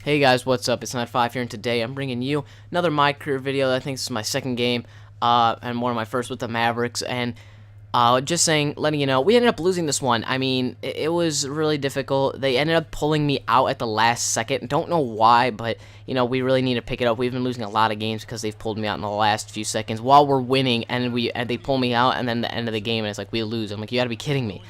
Hey guys, what's up? It's Not5 here, and today I'm bringing you another MyCareer video. I think this is my second game, and one of my first with the Mavericks, and just saying, letting you know, we ended up losing this one. I mean, it was really difficult. They ended up pulling me out at the last second. Don't know why, but, you know, we really need to pick it up. We've been losing a lot of games because they've pulled me out in the last few seconds while we're winning, and they pull me out, and then the end of the game, and it's like, we lose. I'm like, you gotta be kidding me.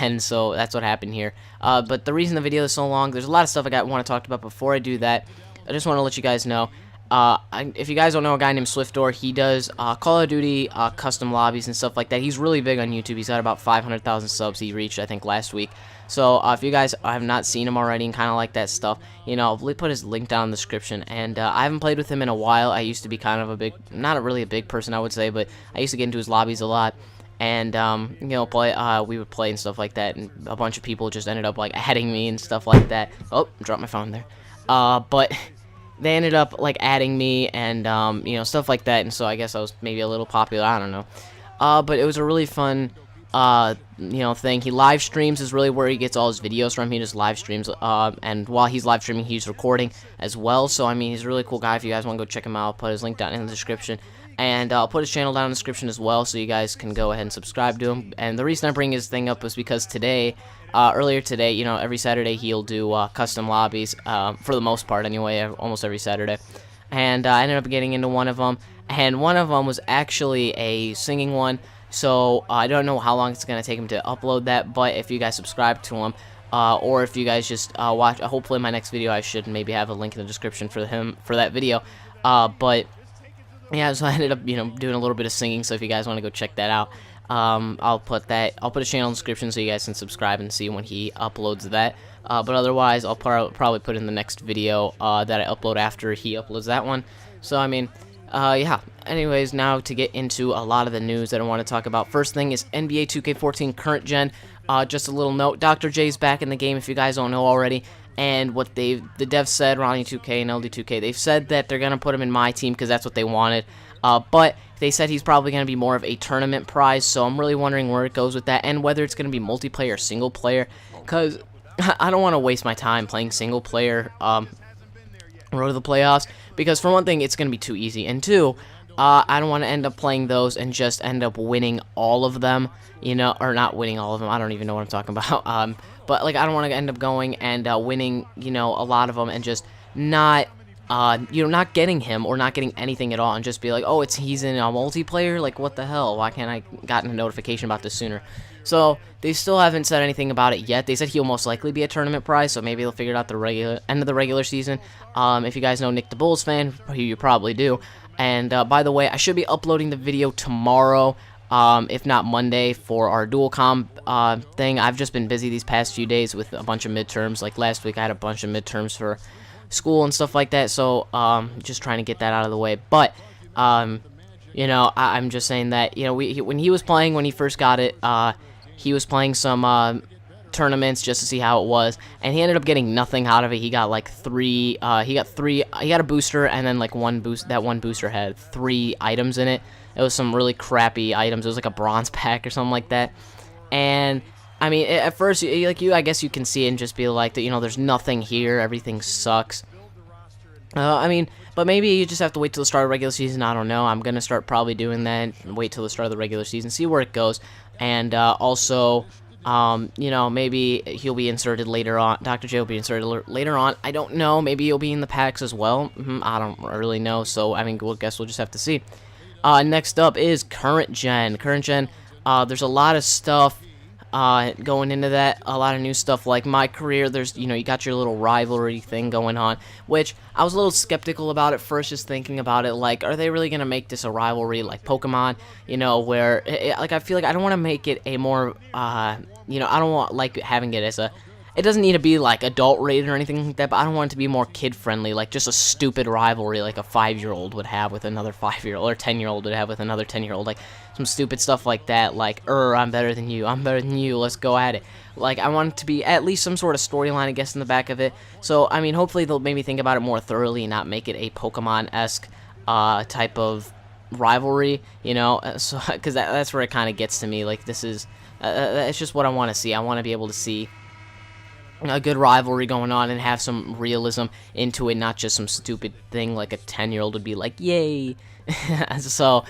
And so that's what happened here. But the reason the video is so long, there's a lot of stuff I want to talk about. Before I do that, I just want to let you guys know, if you guys don't know a guy named Swiftor, he does Call of Duty custom lobbies and stuff like that. He's really big on YouTube. He's got about 500,000 subs he reached, I think, last week. So if you guys have not seen him already and kind of like that stuff, you know, I'll put his link down in the description. And I haven't played with him in a while. I used to be kind of a big, not really a big person, I would say, but I used to get into his lobbies a lot. And, you know, we would play and stuff like that, and a bunch of people just ended up, like, adding me and stuff like that. Oh, dropped my phone there. But they ended up, like, adding me and, you know, stuff like that, and so I guess I was maybe a little popular, I don't know. But it was a really fun, you know, thing. He live streams is really where he gets all his videos from. He just live streams, and while he's live streaming, he's recording as well. So, I mean, he's a really cool guy. If you guys want to go check him out, I'll put his link down in the description. And I'll put his channel down in the description as well, so you guys can go ahead and subscribe to him. And the reason I bring his thing up was because today, earlier today, you know, every Saturday he'll do custom lobbies, for the most part anyway, almost every Saturday. And I ended up getting into one of them, and one of them was actually a singing one. So I don't know how long it's going to take him to upload that, but if you guys subscribe to him, or if you guys just watch, hopefully my next video I should maybe have a link in the description for that video, but yeah, so I ended up, you know, doing a little bit of singing, so if you guys want to go check that out, I'll put a channel in the description so you guys can subscribe and see when he uploads that, but otherwise, I'll probably put in the next video, that I upload after he uploads that one. So, I mean, yeah, anyways, now to get into a lot of the news that I want to talk about. First thing is NBA 2K14 current gen. Just a little note, Dr. J's back in the game if you guys don't know already. And what the devs said, Ronnie2K and LD2K, they've said that they're going to put him in my team because that's what they wanted. But they said he's probably going to be more of a tournament prize, so I'm really wondering where it goes with that and whether it's going to be multiplayer or single player, because I don't want to waste my time playing single player road to the playoffs, because for one thing, it's going to be too easy, and two, I don't want to end up playing those and just end up winning all of them, you know, or not winning all of them, I don't even know what I'm talking about, but, like, I don't want to end up going and winning, you know, a lot of them and just not, you know, not getting him or not getting anything at all and just be like, oh, he's in a multiplayer? Like, what the hell? Why can't I gotten a notification about this sooner? So, they still haven't said anything about it yet. They said he'll most likely be a tournament prize, so maybe they'll figure it out the end of the regular season. If you guys know Nick the Bulls fan, you probably do. And, by the way, I should be uploading the video tomorrow, if not Monday, for our dual com thing. I've just been busy these past few days with a bunch of midterms. Like last week I had a bunch of midterms for school and stuff like that, so just trying to get that out of the way. But you know, I'm just saying that, you know, when he was playing, when he first got it, he was playing some tournaments just to see how it was, and he ended up getting nothing out of it. He got like he got a booster, and then like one booster had 3 items in it. It was some really crappy items. It was like a bronze pack or something like that. And I mean, at first, I guess you can see it and just be like that. You know, there's nothing here. Everything sucks. I mean, but maybe you just have to wait till the start of the regular season. I don't know. I'm gonna start probably doing that. Wait till the start of the regular season, see where it goes, and also, you know, maybe he'll be inserted later on. Dr. J will be inserted later on. I don't know. Maybe he'll be in the packs as well. I don't really know. So I mean, I guess we'll just have to see. Next up is current gen. Current gen, there's a lot of stuff going into that, a lot of new stuff like MyCareer. There's, you know, you got your little rivalry thing going on, which I was a little skeptical about at first, just thinking about it, like, are they really going to make this a rivalry like Pokemon, you know, where, like, I feel like I don't want to make it a more, you know, I don't want, like, having it as a, it doesn't need to be, like, adult rated or anything like that, but I don't want it to be more kid-friendly, like, just a stupid rivalry like a 5-year-old would have with another 5-year-old, or 10-year-old would have with another 10-year-old, like, some stupid stuff like that, like, I'm better than you, let's go at it. Like, I want it to be at least some sort of storyline, I guess, in the back of it. So, I mean, hopefully they'll maybe think about it more thoroughly and not make it a Pokemon-esque, type of rivalry, you know, so, because that's where it kind of gets to me, like, this is, it's just what I want to see. I want to be able to see a good rivalry going on and have some realism into it, not just some stupid thing like a 10-year-old would be like, yay. So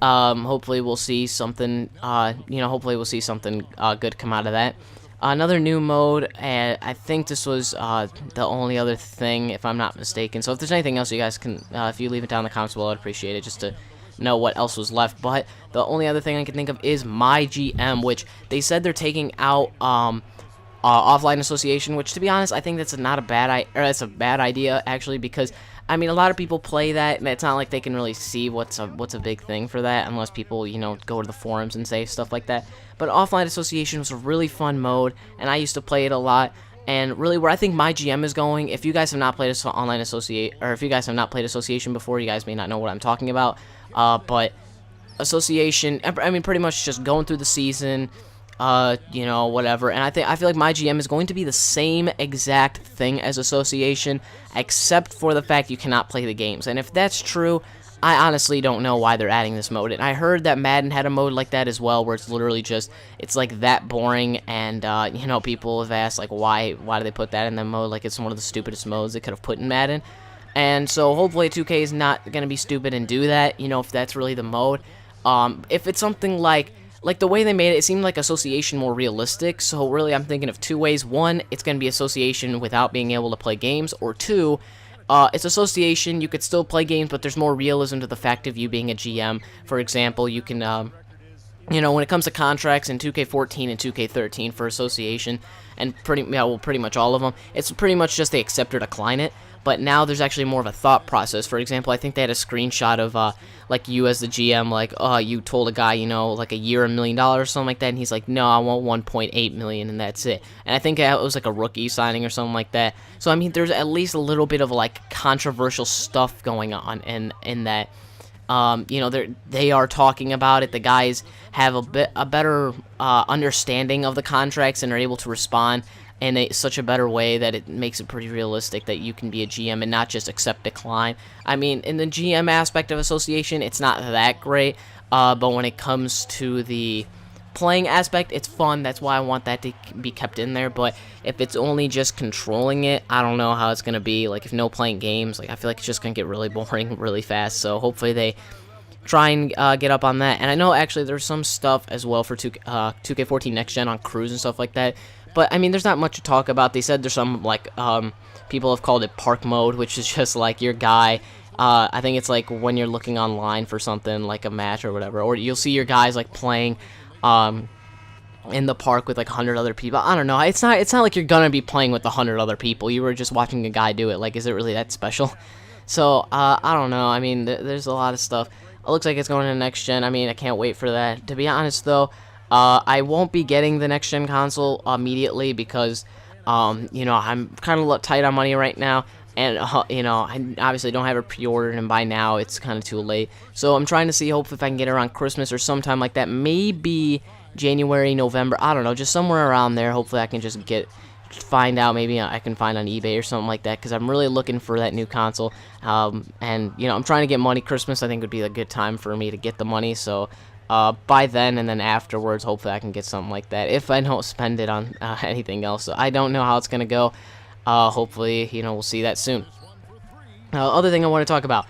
hopefully we'll see something, hopefully we'll see something good come out of that. Another new mode, and I think this was the only other thing, if I'm not mistaken. So if there's anything else, you guys can, if you leave it down in the comments below, I'd appreciate it, just to know what else was left. But the only other thing I can think of is MyGM, which they said they're taking out offline association, which, to be honest, I think that's not a bad that's a bad idea, actually, because I mean, a lot of people play that, and it's not like they can really see what's a big thing for that, unless people, go to the forums and say stuff like that. But offline association was a really fun mode, and I used to play it a lot. And really, where I think MyGM is going, if you guys have not played online associate, or if you guys have not played association before, you guys may not know what I'm talking about. But association, I mean, pretty much just going through the season, whatever. And I feel like MyGM is going to be the same exact thing as association, except for the fact you cannot play the games. And if that's true, I honestly don't know why they're adding this mode. And I heard that Madden had a mode like that as well, where it's literally just, it's like that boring. And people have asked like, why do they put that in the mode? Like, it's one of the stupidest modes they could have put in Madden. And so hopefully 2K is not gonna be stupid and do that, if that's really the mode. If it's something like the way they made it, it seemed like association more realistic. So really, I'm thinking of two ways. One, it's going to be association without being able to play games. Or two, it's association, you could still play games, but there's more realism to the fact of you being a GM. For example, you can, when it comes to contracts in 2K14 and 2K13 for association, and pretty much all of them, it's pretty much just they accept or decline it. But now there's actually more of a thought process. For example, I think they had a screenshot of, like, you as the GM, like, you told a guy, like, a year, $1 million or something like that, and he's like, no, I want 1.8 million, and that's it. And I think it was, like, a rookie signing or something like that. So, I mean, there's at least a little bit of, like, controversial stuff going on in that. They are talking about it. The guys have a better understanding of the contracts and are able to respond in such a better way that it makes it pretty realistic that you can be a GM and not just accept decline. I mean, in the GM aspect of association, it's not that great, but when it comes to the playing aspect, it's fun. That's why I want that to be kept in there. But if it's only just controlling it, I don't know how it's going to be. Like, if no playing games, like, I feel like it's just going to get really boring really fast. So hopefully they try and get up on that. And I know, actually, there's some stuff as well for 2K14 Next Gen on Cruise and stuff like that. But, I mean, there's not much to talk about. They said there's some, like, people have called it park mode, which is just, like, your guy. I think it's, like, when you're looking online for something, like a match or whatever. Or you'll see your guys, like, playing in the park with, like, 100 other people. I don't know. It's not like you're gonna be playing with 100 other people. You were just watching a guy do it. Like, is it really that special? So, I don't know. I mean, there's a lot of stuff. It looks like it's going to next gen. I mean, I can't wait for that. To be honest, though, I won't be getting the next gen console immediately because, I'm kind of tight on money right now, and I obviously don't have it pre-ordered, and by now it's kind of too late. So I'm trying to see, hopefully, if I can get it around Christmas or sometime like that. Maybe January, November. I don't know, just somewhere around there. Hopefully, I can just find out. Maybe I can find on eBay or something like that, because I'm really looking for that new console. And I'm trying to get money. Christmas, I think, would be a good time for me to get the money. So by then and then afterwards, hopefully I can get something like that if I don't spend it on anything else. So I don't know how it's gonna go. Hopefully, we'll see that soon. Other thing I want to talk about,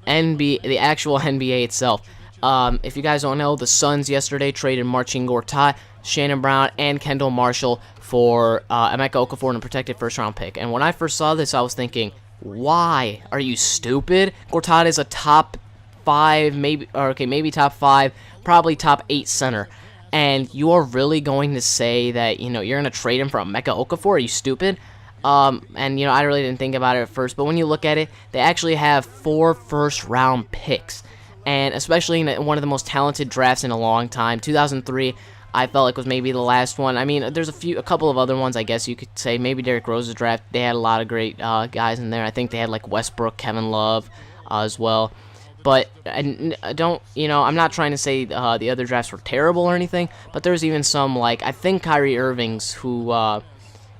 the actual NBA itself. If you guys don't know, the Suns yesterday traded Marcin Gortat, Shannon Brown, and Kendall Marshall for Emeka Okafor and a protected first-round pick. And when I first saw this, I was thinking, why? Are you stupid? Gortat is a top 5, maybe top 5, probably top 8 center. And you are really going to say that, you're going to trade him for Emeka Okafor? Are you stupid? And, I really didn't think about it at first, but when you look at it, they actually have 4 first-round picks. And especially in one of the most talented drafts in a long time, 2003, I felt like was maybe the last one. I mean, there's a couple of other ones, I guess you could say. Maybe Derrick Rose's draft, they had a lot of great guys in there. I think they had, like, Westbrook, Kevin Love as well. But I'm not trying to say the other drafts were terrible or anything, but there's even some, like, I think Kyrie Irving's, who,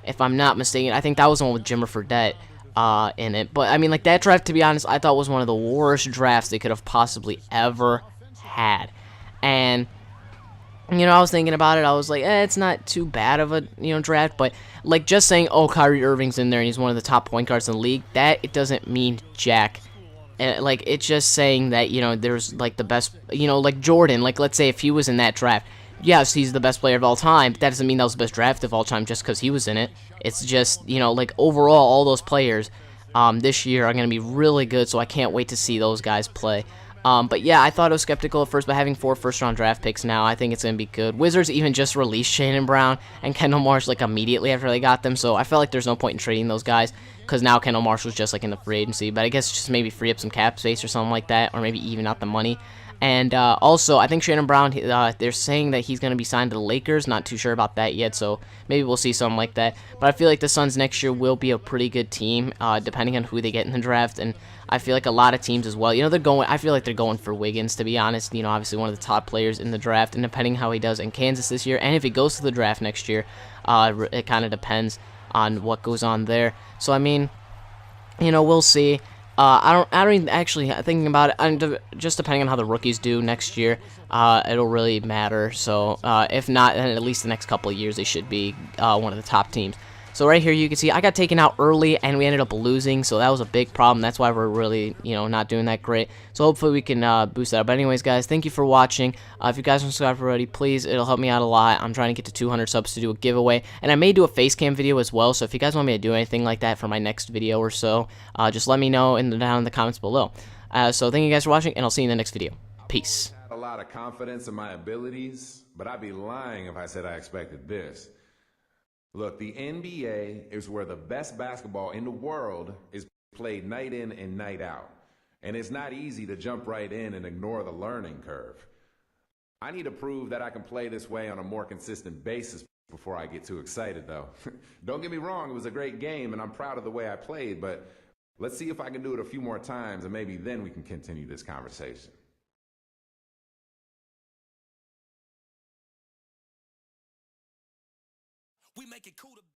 if I'm not mistaken, I think that was the one with Jimmer Fredette in it. But, I mean, like, that draft, to be honest, I thought was one of the worst drafts they could have possibly ever had. And I was thinking about it. I was like, it's not too bad of a draft, but like just saying, oh, Kyrie Irving's in there and he's one of the top point guards in the league, that it doesn't mean jack. Like it's just saying that there's like the best, like Jordan. Like let's say if he was in that draft, yes, he's the best player of all time. But that doesn't mean that was the best draft of all time just because he was in it. It's just like overall, all those players this year are going to be really good. So I can't wait to see those guys play. But yeah, I thought I was skeptical at first, but having 4 first-round draft picks now, I think it's going to be good. Wizards even just released Shannon Brown and Kendall Marsh like immediately after they got them, so I felt like there's no point in trading those guys because now Kendall Marsh was just like in the free agency. But I guess just maybe free up some cap space or something like that, or maybe even out the money. And also, I think Shannon Brown, they're saying that he's going to be signed to the Lakers. Not too sure about that yet, so maybe we'll see something like that. But I feel like the Suns next year will be a pretty good team, depending on who they get in the draft. And I feel like a lot of teams as well. I feel like they're going for Wiggins, to be honest. Obviously one of the top players in the draft, and depending how he does in Kansas this year, and if he goes to the draft next year, it kind of depends on what goes on there. So I mean, we'll see. I don't even actually thinking about it. Just depending on how the rookies do next year, it'll really matter. So if not, then at least the next couple of years they should be one of the top teams. So right here you can see I got taken out early and we ended up losing, so that was a big problem. That's why we're really not doing that great. So hopefully we can boost that up. But anyways, guys, thank you for watching. If you guys aren't subscribed already, please, it'll help me out a lot. I'm trying to get to 200 subs to do a giveaway, and I may do a face cam video as well. So if you guys want me to do anything like that for my next video or so, just let me know down in the comments below. So thank you guys for watching, and I'll see you in the next video. Peace. I had a lot of confidence in my abilities, but I'd be lying if I said I expected this. Look, the NBA is where the best basketball in the world is played night in and night out. And it's not easy to jump right in and ignore the learning curve. I need to prove that I can play this way on a more consistent basis before I get too excited, though. Don't get me wrong, it was a great game, and I'm proud of the way I played, but let's see if I can do it a few more times, and maybe then we can continue this conversation. We make it cool to